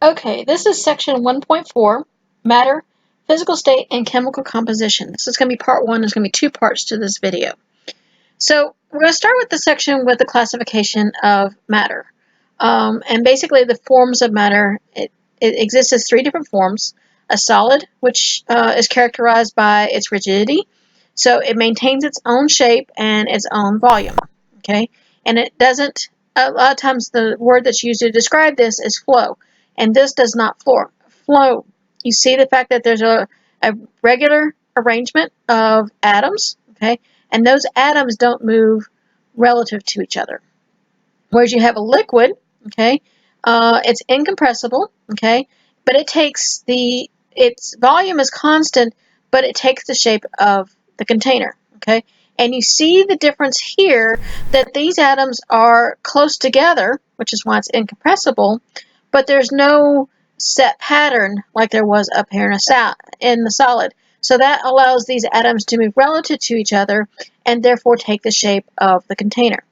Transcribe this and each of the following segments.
Okay, this is section 1.4, matter, physical state, and chemical composition. This is going to be part one. There's going to be two parts to this video. So we're going to start with the section with the classification of matter. And basically the forms of matter, it exists as three different forms. A solid, which is characterized by its rigidity. So it maintains its own shape and its own volume. Okay, and it doesn't, a lot of times the word that's used to describe this is flow. And this does not flow. You see the fact that there's a regular arrangement of atoms, okay, and those atoms don't move relative to each other. Whereas you have a liquid, okay, it's incompressible, okay, but it takes its volume is constant, but it takes the shape of the container, okay. And you see the difference here that these atoms are close together, which is why it's incompressible, but there's no set pattern like there was up here in the solid. So that allows these atoms to move relative to each other and therefore take the shape of the container.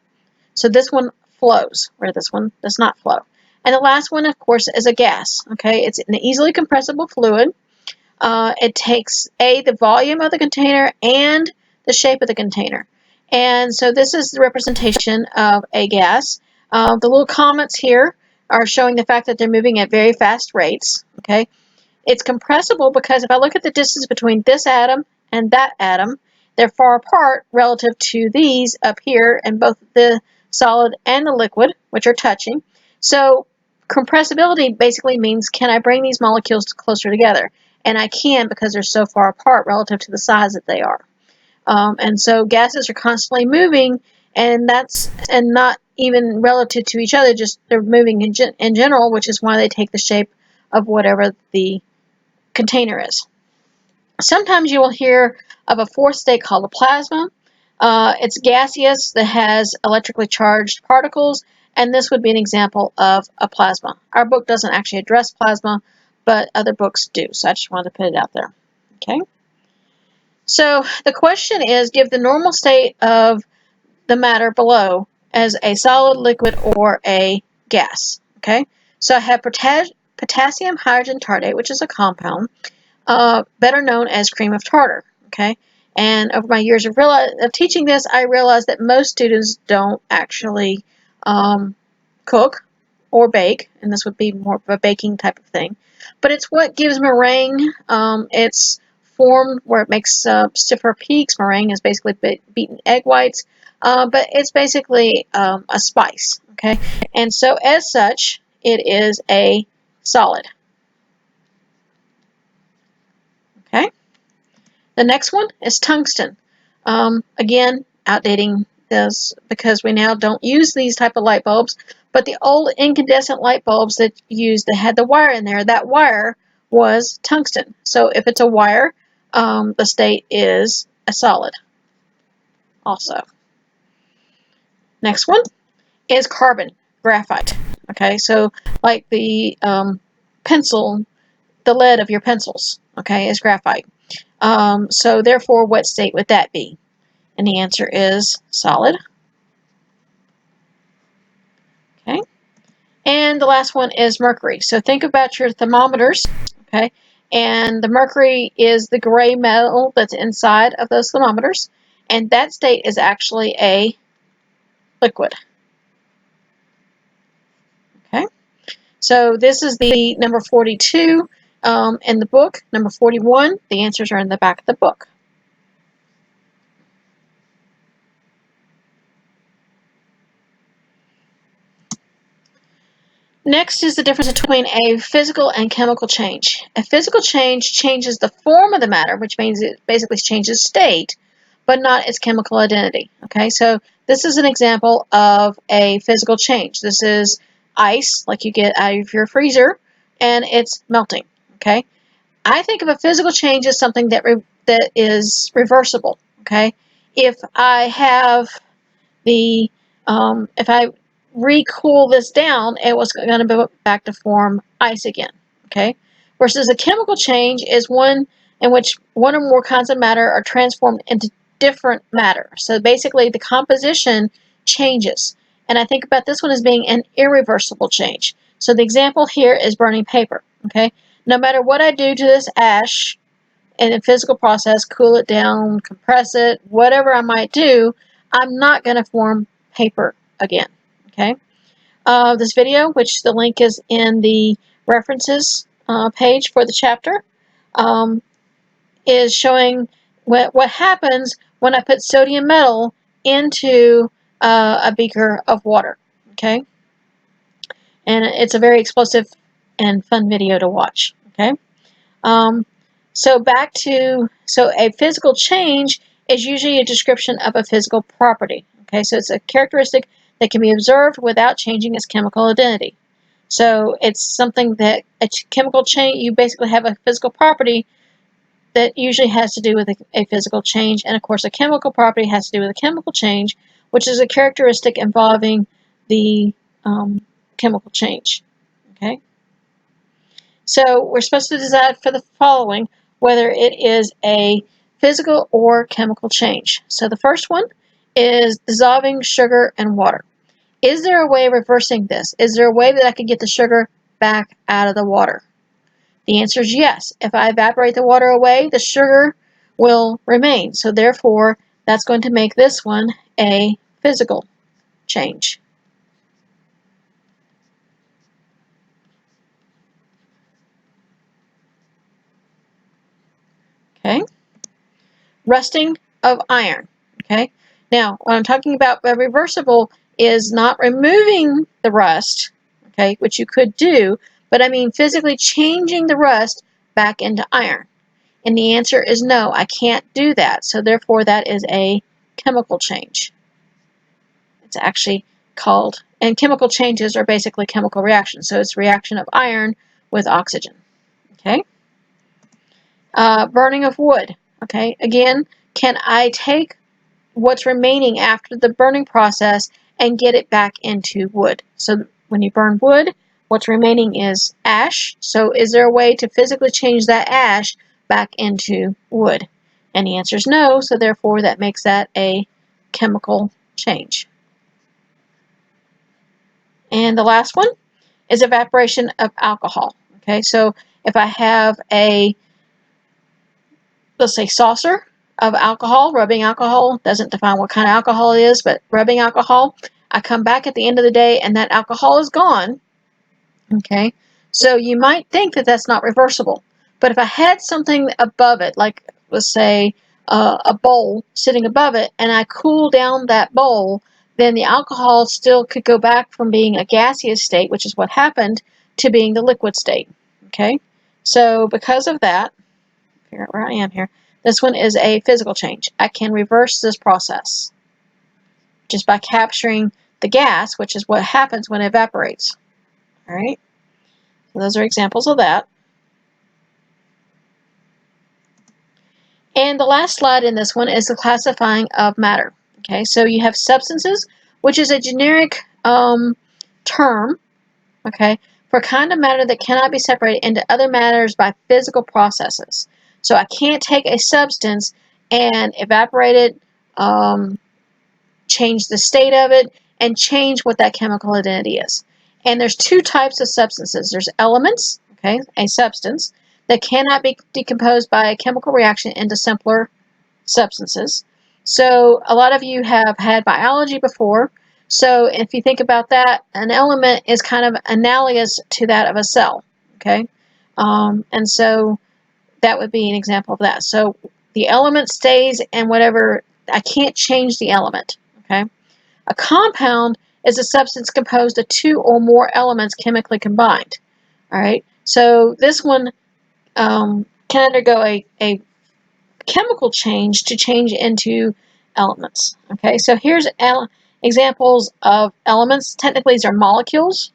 So this one flows, where this one does not flow. And the last one, of course, is a gas. Okay, it's an easily compressible fluid. It takes the volume of the container and the shape of the container. And so this is the representation of a gas. The little comments here are showing the fact that they're moving at very fast rates. Okay, it's compressible because if I look at the distance between this atom and that atom, they're far apart relative to these up here in both the solid and the liquid, which are touching. So compressibility basically means, can I bring these molecules closer together? And I can, because they're so far apart relative to the size that they are. And so gases are constantly moving, and not even relative to each other, just they're moving in general, which is why they take the shape of whatever the container is. Sometimes you will hear of a fourth state called a plasma. It's gaseous that has electrically charged particles, and this would be an example of a plasma. Our book doesn't actually address plasma, but other books do, so I just wanted to put it out there. Okay. So the question is, give the normal state of the matter below as a solid, liquid, or a gas. Okay. So I have potassium hydrogen tartrate, which is a compound, better known as cream of tartar. Okay. And over my years of teaching this, I realized that most students don't actually cook or bake, and this would be more of a baking type of thing. But it's what gives meringue its form, where it makes stiffer peaks. Meringue is basically beaten egg whites, but it's basically a spice. Okay, and so as such, it is a solid. Okay. The next one is tungsten. Again, outdating this because we now don't use these type of light bulbs, but the old incandescent light bulbs that had the wire in there, that wire was tungsten. So if it's a wire, the state is a solid also. Next one is carbon, graphite. Okay, so like the pencil, the lead of your pencils, okay, is graphite. So therefore, what state would that be? And the answer is solid. Okay. And the last one is mercury. So think about your thermometers, okay? And the mercury is the gray metal that's inside of those thermometers. And that state is actually a liquid. Okay. So this is the number 42 in the book. Number 41, the answers are in the back of the book. Next is the difference between a physical and chemical change. A physical change changes the form of the matter, which means it basically changes state, but not its chemical identity. Okay, so this is an example of a physical change. This is ice, like you get out of your freezer, and it's melting. Okay, I think of a physical change as something that is reversible. Okay, if I have if I recool this down, it was going to go back to form ice again. Okay, versus a chemical change is one in which one or more kinds of matter are transformed into different matter. So basically, the composition changes. And I think about this one as being an irreversible change. So the example here is burning paper. Okay, no matter what I do to this ash in a physical process, cool it down, compress it, whatever I might do, I'm not going to form paper again. Okay, this video, which the link is in the references page for the chapter, is showing what happens when I put sodium metal into a beaker of water. Okay, and it's a very explosive and fun video to watch. Okay, so a physical change is usually a description of a physical property. Okay, so it's a characteristic that can be observed without changing its chemical identity. So it's something that a chemical change, you basically have a physical property that usually has to do with a physical change, and of course a chemical property has to do with a chemical change, which is a characteristic involving the chemical change. Okay, so we're supposed to decide for the following whether it is a physical or chemical change. So the first one is dissolving sugar and water. Is there a way of reversing this? Is there a way that I could get the sugar back out of the water? The answer is yes. If I evaporate the water away, the sugar will remain. So therefore, that's going to make this one a physical change. Okay. Rusting of iron. Okay. Now, what I'm talking about by reversible is not removing the rust, okay, which you could do, but I mean physically changing the rust back into iron. And the answer is no, I can't do that. So therefore, that is a chemical change. It's actually called, and chemical changes are basically chemical reactions. So it's reaction of iron with oxygen. Okay. Burning of wood. Okay. Again, can I take what's remaining after the burning process and get it back into wood? So when you burn wood, what's remaining is ash. So is there a way to physically change that ash back into wood? And the answer is no, so therefore that makes that a chemical change. And the last one is evaporation of alcohol. Okay, so if I have a, let's say, saucer of alcohol, rubbing alcohol, doesn't define what kind of alcohol it is, but rubbing alcohol, I come back at the end of the day and that alcohol is gone. Okay, so you might think that that's not reversible, but if I had something above it, like let's say a bowl sitting above it, and I cool down that bowl, then the alcohol still could go back from being a gaseous state, which is what happened, to being the liquid state. Okay, so because of that, figure out where I am here. This one is a physical change. I can reverse this process just by capturing the gas, which is what happens when it evaporates. All right, so those are examples of that. And the last slide in this one is the classifying of matter. Okay, so you have substances, which is a generic term, okay, for a kind of matter that cannot be separated into other matters by physical processes. So I can't take a substance and evaporate it, change the state of it, and change what that chemical identity is. And there's two types of substances. There's elements, okay, a substance, that cannot be decomposed by a chemical reaction into simpler substances. So a lot of you have had biology before. So if you think about that, an element is kind of analogous to that of a cell, okay? And so that would be an example of that. So the element stays in whatever, I can't change the element, okay? A compound is a substance composed of two or more elements chemically combined, all right? So this one can undergo a chemical change to change into elements. Okay, so here's examples of elements. Technically, these are molecules.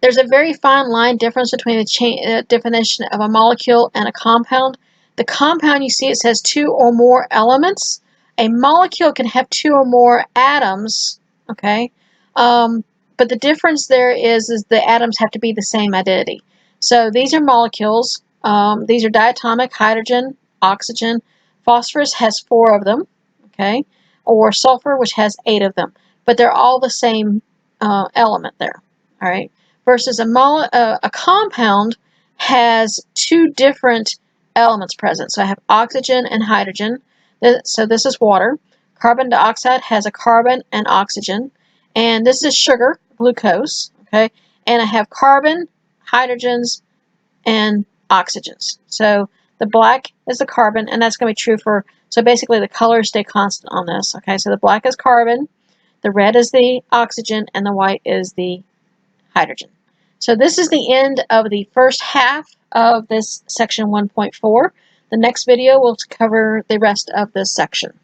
There's a very fine line difference between the definition of a molecule and a compound. The compound, you see, it says two or more elements. A molecule can have two or more atoms. Okay, but the difference there is the atoms have to be the same identity. So these are molecules. These are diatomic, hydrogen, oxygen. Phosphorus has 4 of them, okay, or sulfur, which has 8 of them, but they're all the same element there, all right. versus a compound has two different elements present. So I have oxygen and hydrogen. So this is water. Carbon dioxide has a carbon and oxygen. And this is sugar, glucose. Okay, and I have carbon, hydrogens, and oxygens. So the black is the carbon, and that's going to be true for, so basically the colors stay constant on this. Okay, so the black is carbon, the red is the oxygen, and the white is the hydrogen. So this is the end of the first half of this section 1.4. The next video will cover the rest of this section.